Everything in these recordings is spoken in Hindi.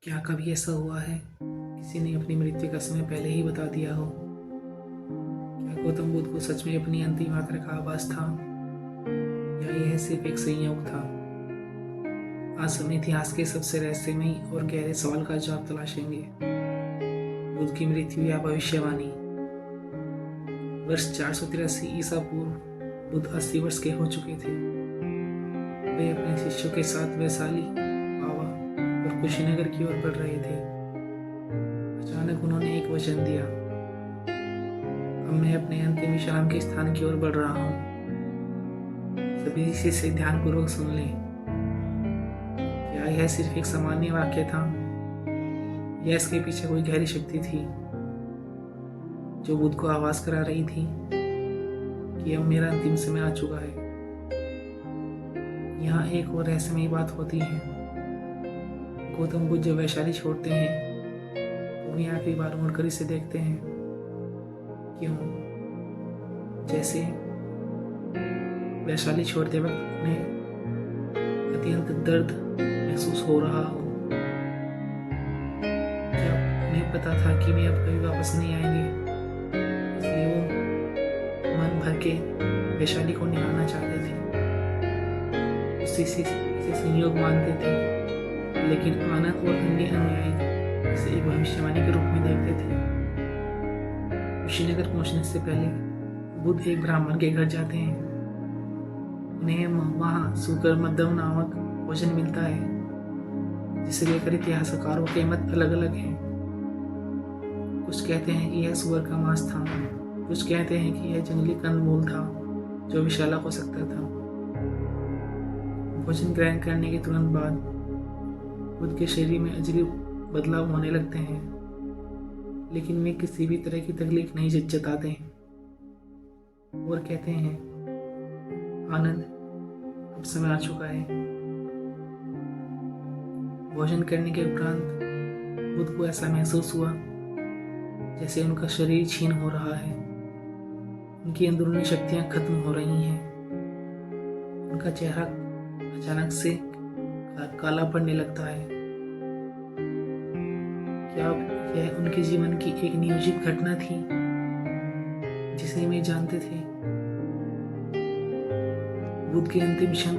क्या कभी ऐसा हुआ है किसी ने अपनी मृत्यु का समय पहले ही बता दिया हो? क्या गौतम बुद्ध को सच में अपनी अंतिम यात्रा का आभास था या यह सिर्फ एक संयोग था? आज हम इतिहास के सबसे रहस्यमयी और गहरे सवाल का जवाब तलाशेंगे। बुद्ध की मृत्यु या भविष्यवाणी। वर्ष 483 ईसा पूर्व बुद्ध 80 वर्ष के हो चुके थे। वे अपने शिष्यों के साथ वैशाली, पावा और कुशीनगर की ओर बढ़ रहे थे। अचानक उन्होंने एक वचन दिया, अब मैं अपने अंतिम विश्राम के स्थान की ओर बढ़ रहा हूँ। सभी इसे ध्यानपूर्वक सुन लें। क्या यह सिर्फ एक सामान्य वाक्य था या इसके पीछे कोई गहरी शक्ति थी जो बुद्ध को आवाज करा रही थी कि अब मेरा अंतिम समय आ चुका है? यहाँ एक और रहस्यमयी बात होती है। गौतम बुद्ध जब वैशाली छोड़ते हैं तो वे आखिरी बार मुड़कर इसे देखते हैं। क्यों? जैसे वैशाली छोड़ते वक्त उन्हें अत्यंत दर्द महसूस हो रहा हो। क्या उन्हें पता था कि वे अब कभी वापस नहीं आएंगे, इसलिए वो मन भर के वैशाली को निहारना चाहते थे? इसे संयोग मानते थे, लेकिन आनंद और अन्य अनुयायी इसे एक भविष्यवाणी के रूप में देखते थे। कुशीनगर पहुंचने से पहले बुद्ध एक ब्राह्मण के घर जाते हैं। उन्हें वहां सुकर मध्यम नामक भोजन मिलता है, जिसे लेकर इतिहासकारों के मत अलग अलग हैं। कुछ कहते हैं कि यह सुअर का मांस था, कुछ कहते हैं कि यह जंगली कंदमूल था जो विषैला हो सकता था। भोजन ग्रहण करने के तुरंत बाद बुद्ध के शरीर में अजीब बदलाव होने लगते हैं, लेकिन वे किसी भी तरह की तकलीफ नहीं जताते हैं और कहते हैं, आनंद, अब समय आ चुका है। भोजन करने के उपरांत बुद्ध को ऐसा महसूस हुआ जैसे उनका शरीर छीन हो रहा है। उनकी अंदरूनी शक्तियां खत्म हो रही हैं। उनका चेहरा अचानक से काला पड़ने लगता है। क्या यह उनके जीवन की एक नियोजित घटना थी जिसे वे जानते थे? बुद्ध के अंतिम क्षण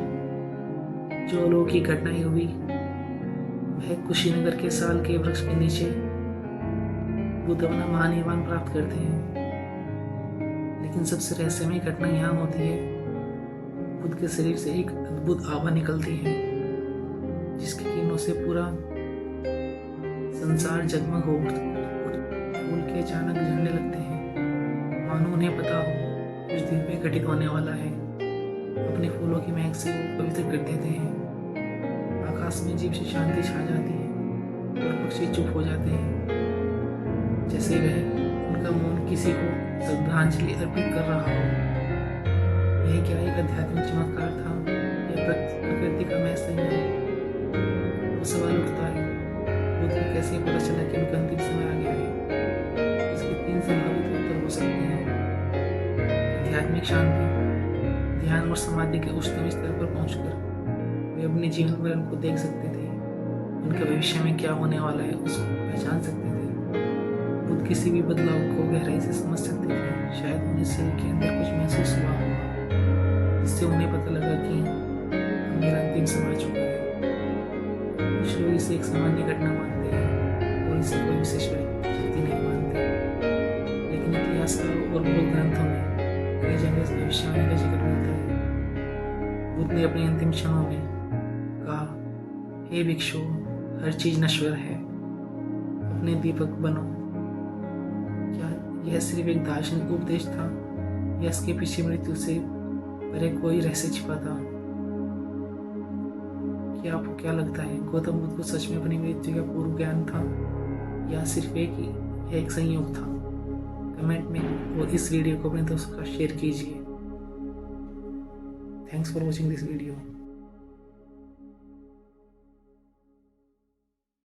जो अलौकिक घटनाएं हुई वह कुशीनगर के साल के वृक्ष के नीचे बुद्ध अपना महानिर्वाण प्राप्त करते हैं। लेकिन सबसे रहस्यमय घटना यहाँ होती है। बुद्ध के शरीर से एक अद्भुत आभा निकलती है जिसकी किरणों से पूरा संसार जगमग हो फूल के अचानक जलने लगते हैं, मानो उन्हें पता हो कुछ दिन में घटित होने वाला है। अपने फूलों की महक से वो पवित्र कर देते हैं। आकाश में अजीब सी शांति छा जाती है और पक्षी चुप हो जाते हैं, जैसे वह उनका मौन किसी को श्रद्धांजलि अर्पित कर रहा हो। यह क्या एक आध्यात्मिक चमत्कार था या प्रकृति का महज संयोग? वो सवाल उठता है, बुद्ध को कैसे पता चला कि उनका अंतिम समय आ गया है? इसके 3 संभावित उत्तर हो सकते हैं। आध्यात्मिक शांति, ध्यान और समाधि के उच्चतम स्तर पर पहुंचकर वे अपने जीवन पर उनको देख सकते थे। उनके भविष्य में क्या होने वाला है उसको पहचान सकते थे। बुद्ध किसी भी बदलाव को गहराई से समझ सकते थे। शायद उन्हें शरीर के अंदर कुछ महसूस हुआ होगा जिससे उन्हें पता लगा कि मेरा अंतिम समय आ चुका है। कुछ लोग इसे एक सामान्य घटना मानते हैं और इसे कोई विशेष शक्ति नहीं मानते, लेकिन इतिहासकारों और बौद्ध ग्रंथों में कई जगह इस भविष्यवाणी का जिक्र मिलता है। बुद्ध ने अपने अंतिम क्षणों में कहा, हे भिक्षु, हर चीज नश्वर है, अपने दीपक बनो। क्या यह सिर्फ एक दार्शनिक उपदेश था या इसके पीछे मृत्यु से परे कोई रहस्य छिपा था? क्या आपको क्या लगता है, गौतम बुद्ध को सच में अपनी मृत्यु का पूर्व ज्ञान था या सिर्फ एक संयोग था? कमेंट में और इस वीडियो को अपने दोस्तों का शेयर कीजिए। Thanks for watching this video.